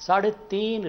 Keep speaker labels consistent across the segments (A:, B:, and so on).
A: 3.5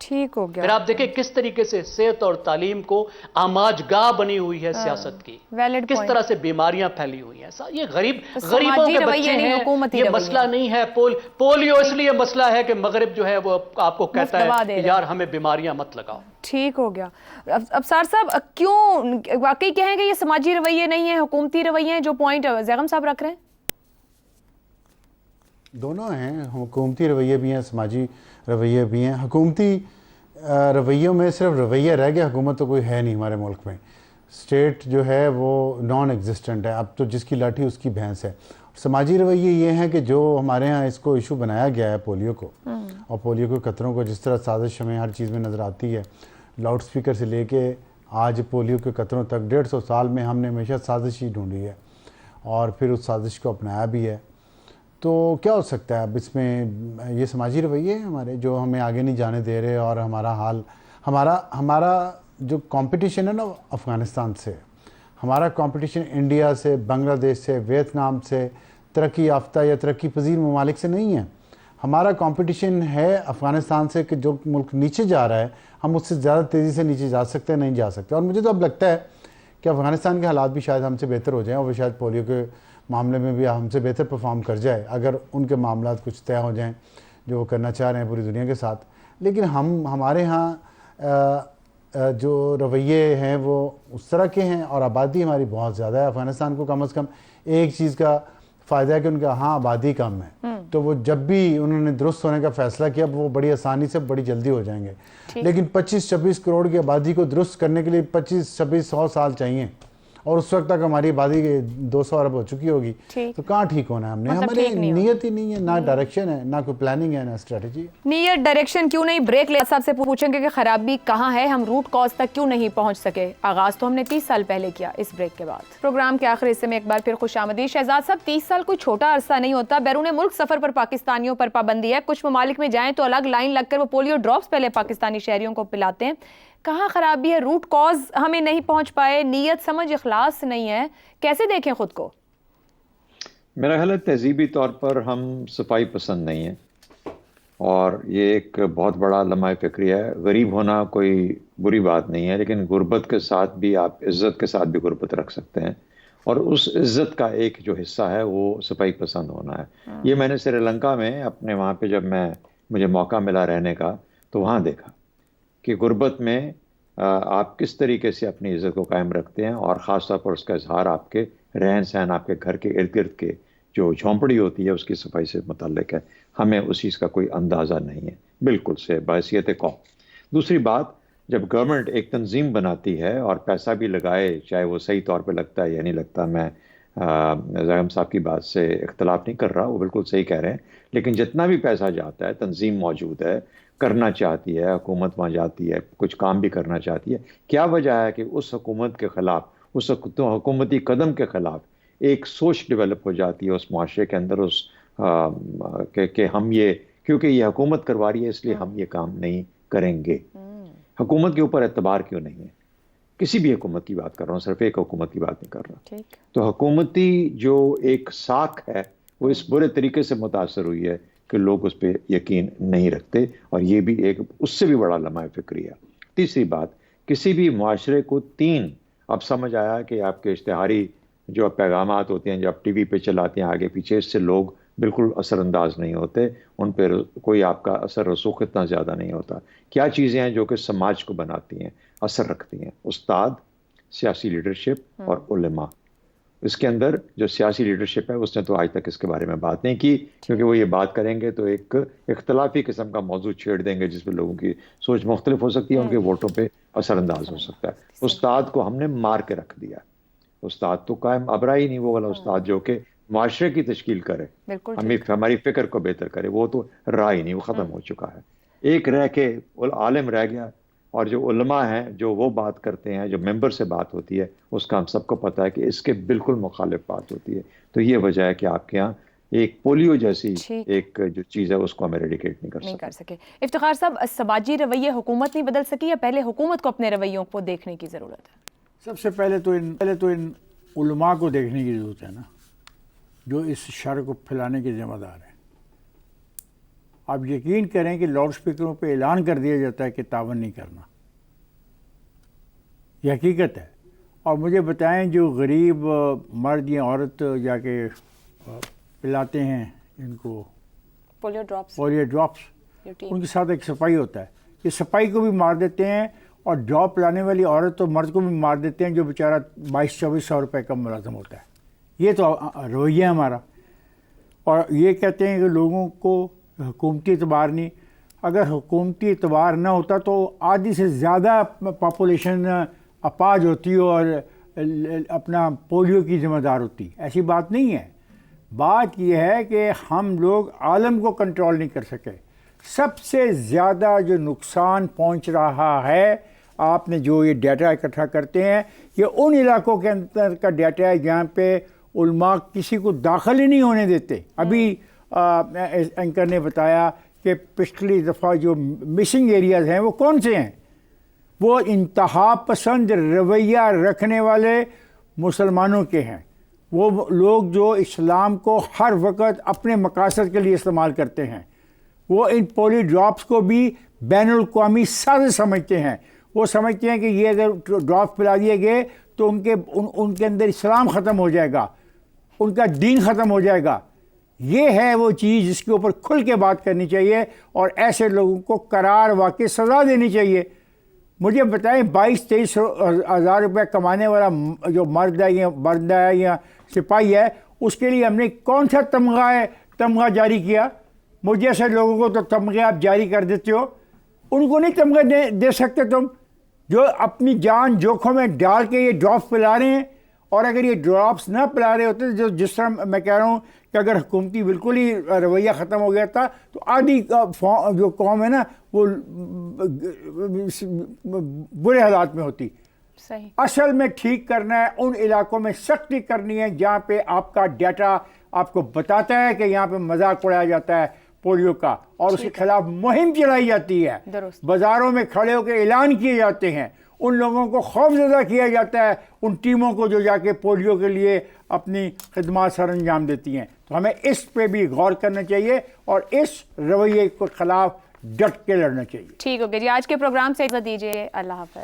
B: ٹھیک ہو
A: پھر
B: گیا.
A: آپ دیکھیں کس طریقے سے صحت اور تعلیم کو آماج گاہ بنی ہوئی ہے سیاست کی،
B: ویلڈ
A: کس
B: پوائنٹ.
A: طرح سے بیماریاں پھیلی ہوئی ہیں. یہ غریبوں
B: سماجی
A: کے
B: رویے
A: بچے
B: نہیں،
A: ہیں.
B: حکومتی
A: یہ
B: رویے.
A: مسئلہ نہیں ہے پولیو اس لیے مسئلہ ہے کہ مغرب جو ہے وہ آپ کو کہتا
B: دوا
A: ہے
B: دے
A: کہ
B: رہے
A: یار ہمیں بیماریاں مت لگاؤ.
B: ٹھیک ہو گیا. ابصار صاحب کیوں واقعی کہیں گے یہ سماجی رویے نہیں ہیں، حکومتی رویے ہیں جو پوائنٹ زیغم صاحب رکھ رہے ہیں؟
C: دونوں ہیں، حکومتی رویے بھی ہیں، سماجی رویے بھی ہیں. حکومتی رویوں میں صرف رویہ رہ گیا، حکومت تو کوئی ہے نہیں ہمارے ملک میں. اسٹیٹ جو ہے وہ نان ایگزسٹنٹ ہے، اب تو جس کی لاٹھی اس کی بھینس ہے. سماجی رویے یہ ہیں کہ جو ہمارے ہاں اس کو ایشو بنایا گیا ہے پولیو کو اور پولیو کے قطروں کو، جس طرح سازش ہمیں ہر چیز میں نظر آتی ہے، لاؤڈ سپیکر سے لے کے آج پولیو کے قطروں تک 150 سال میں ہم نے ہمیشہ سازش ہی ڈھونڈی ہے اور پھر اس سازش کو اپنایا بھی ہے. تو کیا ہو سکتا ہے اب اس میں؟ یہ سماجی رویے ہیں ہمارے جو ہمیں آگے نہیں جانے دے رہے، اور ہمارا حال ہمارا جو کمپٹیشن ہے نا افغانستان سے، ہمارا کمپٹیشن انڈیا سے، بنگلہ دیش سے، ویتنام سے، ترقی یافتہ یا ترقی پذیر ممالک سے نہیں ہے. ہمارا کمپٹیشن ہے افغانستان سے کہ جو ملک نیچے جا رہا ہے ہم اس سے زیادہ تیزی سے نیچے جا سکتے ہیں، نہیں جا سکتے. اور مجھے تو اب لگتا ہے کہ افغانستان کے حالات بھی شاید ہم سے بہتر ہو جائیں اور وہ شاید پولیو کے معاملے میں بھی ہم سے بہتر پرفارم کر جائے اگر ان کے معاملات کچھ طے ہو جائیں جو وہ کرنا چاہ رہے ہیں پوری دنیا کے ساتھ. لیکن ہمارے ہاں جو رویے ہیں وہ اس طرح کے ہیں اور آبادی ہماری بہت زیادہ ہے. افغانستان کو کم از کم ایک چیز کا فائدہ ہے کہ ان کا ہاں آبادی کم ہے، تو وہ جب بھی انہوں نے درست ہونے کا فیصلہ کیا وہ بڑی آسانی سے بڑی جلدی ہو جائیں گے. لیکن 25-26 کروڑ کی آبادی کو درست کرنے کے لیے 25-26-100 سال چاہیے، اور اس وقت تک ہماری آبادی 200 ارب ہو چکی ہوگی. تو کہاں ٹھیک ہونا ہے ہم نے؟ ہماری نیت ہی نہیں ہے، نہ ڈائریکشن ہے، نہ کوئی پلاننگ ہے، نہ اسٹریٹجی ہے.
B: نیت ڈائریکشن کیوں نہیں؟ بریک لے صاحب سے پوچھیں گے کہ خرابی کہاں ہے، ہم روٹ کاز تک کیوں نہیں پہنچ سکے. آغاز تو ہم نے 30 سال پہلے کیا. اس بریک کے بعد پروگرام کے آخری حصے میں ایک بار پھر خوش آمدید. شہزاد صاحب 30 سال کوئی چھوٹا عرصہ نہیں ہوتا. بیرون ملک سفر پر پاکستانیوں پر پابندی ہے، کچھ ممالک میں جائیں تو الگ لائن لگ کر وہ پولیو ڈراپس پہلے پاکستانی شہریوں کو پلاتے ہیں. کہاں خرابی ہے؟ روٹ کاز ہمیں نہیں پہنچ پائے، نیت سمجھ اخلاص نہیں ہے، کیسے دیکھیں خود کو؟
D: میرا خیال ہے تہذیبی طور پر ہم صفائی پسند نہیں ہیں، اور یہ ایک بہت بڑا لمحہ فکری ہے. غریب ہونا کوئی بری بات نہیں ہے، لیکن غربت کے ساتھ بھی آپ عزت کے ساتھ بھی غربت رکھ سکتے ہیں، اور اس عزت کا ایک جو حصہ ہے وہ صفائی پسند ہونا ہے. یہ میں نے سری لنکا میں اپنے وہاں پہ جب مجھے موقع ملا رہنے کا تو وہاں دیکھا کہ غربت میں آپ کس طریقے سے اپنی عزت کو قائم رکھتے ہیں، اور خاص طور پر اس کا اظہار آپ کے رہن سہن، آپ کے گھر کے ارد گرد کے جو جھونپڑی ہوتی ہے اس کی صفائی سے متعلق ہے. ہمیں اس چیز کا کوئی اندازہ نہیں ہے بالکل سے بحیثیت قوم. دوسری بات، جب گورنمنٹ ایک تنظیم بناتی ہے اور پیسہ بھی لگائے، چاہے وہ صحیح طور پہ لگتا ہے یا نہیں لگتا، میں زاہم صاحب کی بات سے اختلاف نہیں کر رہا، وہ بالکل صحیح کہہ رہے ہیں، لیکن جتنا بھی پیسہ جاتا ہے، تنظیم موجود ہے، کرنا چاہتی ہے، حکومت وہاں جاتی ہے، کچھ کام بھی کرنا چاہتی ہے، کیا وجہ ہے کہ اس حکومت کے خلاف، اس حکومتی قدم کے خلاف ایک سوچ ڈیولپ ہو جاتی ہے اس معاشرے کے اندر، کہ ہم کیونکہ یہ حکومت کروا رہی ہے اس لیے ہم یہ کام نہیں کریں گے. حکومت کے اوپر اعتبار کیوں نہیں ہے؟ کسی بھی حکومت کی بات کر رہا ہوں، صرف ایک حکومت کی بات نہیں کر رہا. تو حکومتی جو ایک ساکھ ہے وہ اس برے طریقے سے متاثر ہوئی ہے کہ لوگ اس پہ یقین نہیں رکھتے، اور یہ بھی ایک اس سے بھی بڑا لمحہ فکری ہے. تیسری بات، کسی بھی معاشرے کو اب سمجھ آیا کہ آپ کے اشتہاری جو پیغامات ہوتے ہیں جو آپ ٹی وی پہ چلاتے ہیں آگے پیچھے، اس سے لوگ بالکل اثر انداز نہیں ہوتے، ان پہ کوئی آپ کا اثر رسوخ اتنا زیادہ نہیں ہوتا. کیا چیزیں ہیں جو کہ سماج کو بناتی ہیں، اثر رکھتی ہیں؟ استاد، سیاسی لیڈرشپ اور علماء. اس کے اندر جو سیاسی لیڈرشپ ہے اس نے تو آج تک اس کے بارے میں بات نہیں کی، کیونکہ وہ یہ بات کریں گے تو ایک اختلافی قسم کا موضوع چھیڑ دیں گے جس پہ لوگوں کی سوچ مختلف ہو سکتی ہے، ان کے ووٹوں پہ اثر انداز ہو سکتا ہے. استاد کو ہم نے مار کے رکھ دیا. استاد تو قائم ابرا ہی نہیں، وہ والا استاد جو کہ معاشرے کی تشکیل کرے، ہماری فکر کو بہتر کرے، وہ تو رہا ہی نہیں، وہ ختم ہو چکا ہے. ایک رہ کے عالم رہ گیا، اور جو علماء ہیں جو وہ بات کرتے ہیں، جو ممبر سے بات ہوتی ہے، اس کا ہم سب کو پتہ ہے کہ اس کے بالکل مخالف بات ہوتی ہے. تو یہ وجہ ہے کہ آپ کے ہاں ایک پولیو جیسی ایک جو چیز ہے اس کو ہم ایریڈیکیٹ نہیں کر سکے.
B: افتخار صاحب، سماجی رویے حکومت نہیں بدل سکی یا پہلے حکومت کو اپنے رویوں کو دیکھنے کی ضرورت ہے؟
E: سب سے پہلے تو ان علماء کو دیکھنے کی ضرورت ہے نا، جو اس شر کو پھیلانے کے ذمہ دار ہیں. آپ یقین کریں کہ لاؤڈ اسپیکروں پہ اعلان کر دیا جاتا ہے کہ تعاون نہیں کرنا. یہ حقیقت ہے. اور مجھے بتائیں جو غریب مرد یا عورت جا کے پلاتے ہیں ان کو
B: پولیو
E: ڈراپس, ان کے ساتھ ایک سپاہی ہوتا ہے. یہ سپاہی کو بھی مار دیتے ہیں اور ڈراپ پلانے والی عورت اور مرد کو بھی مار دیتے ہیں جو بیچارہ 2200-2400 روپے کا ملازم ہوتا ہے. یہ تو رویہ ہے ہمارا. اور یہ کہتے ہیں کہ لوگوں کو حکومتی اعتبار نہیں. اگر حکومتی اعتبار نہ ہوتا تو آدھی سے زیادہ پاپولیشن اپاج ہوتی اور اپنا پولیو کی ذمہ دار ہوتی. ایسی بات نہیں ہے. بات یہ ہے کہ ہم لوگ عالم کو کنٹرول نہیں کر سکے. سب سے زیادہ جو نقصان پہنچ رہا ہے, آپ نے جو یہ ڈیٹا اکٹھا کرتے ہیں, یہ ان علاقوں کے اندر کا ڈیٹا ہے جہاں پہ علماء کسی کو داخل ہی نہیں ہونے دیتے. ابھی اینکر نے بتایا کہ پچھلی دفعہ جو مسنگ ایریاز ہیں وہ کون سے ہیں. وہ انتہا پسند رویہ رکھنے والے مسلمانوں کے ہیں. وہ لوگ جو اسلام کو ہر وقت اپنے مقاصد کے لیے استعمال کرتے ہیں. وہ ان پولی ڈراپس کو بھی بین الاقوامی سازش سمجھتے ہیں. وہ سمجھتے ہیں کہ یہ اگر ڈراپس پلا دیے گئے تو ان کے اندر اسلام ختم ہو جائے گا, ان کا دین ختم ہو جائے گا. یہ ہے وہ چیز جس کے اوپر کھل کے بات کرنی چاہیے اور ایسے لوگوں کو قرار واقع سزا دینی چاہیے. مجھے بتائیں 22-23 ہزار روپے کمانے والا جو مرد ہے یا بندہ ہے یا سپاہی ہے, اس کے لیے ہم نے کون سا تمغہ جاری کیا؟ مجھے ایسے لوگوں کو تو تمغے آپ جاری کر دیتے ہو. ان کو نہیں تمغے دے سکتے تم جو اپنی جان جوکھوں میں ڈال کے یہ ڈراپس پلا رہے ہیں. اور اگر یہ ڈراپس نہ پلا رہے ہوتے جو جس طرح میں کہہ رہا ہوں کہ اگر حکومتی بالکل ہی رویہ ختم ہو گیا تھا تو آدھی جو قوم ہے نا وہ برے حالات میں ہوتی.
B: صحیح.
E: اصل میں ٹھیک کرنا ہے, ان علاقوں میں سختی کرنی ہے جہاں پہ آپ کا ڈیٹا آپ کو بتاتا ہے کہ یہاں پہ مذاق اڑایا جاتا ہے پولیو کا, اور اس کے خلاف مہم چلائی جاتی ہے. بازاروں میں کھڑے ہو کے اعلان کیے جاتے ہیں, ان لوگوں کو خوف زدہ کیا جاتا ہے, ان ٹیموں کو جو جا کے پولیو کے لیے اپنی خدمات سر انجام دیتی ہیں. تو ہمیں اس پہ بھی غور کرنا چاہیے اور اس رویے کے خلاف ڈٹ کے لڑنا چاہیے.
B: ٹھیک ہو گیا جی, آج کے پروگرام سے اجازت دیجیے. اللہ حافظ.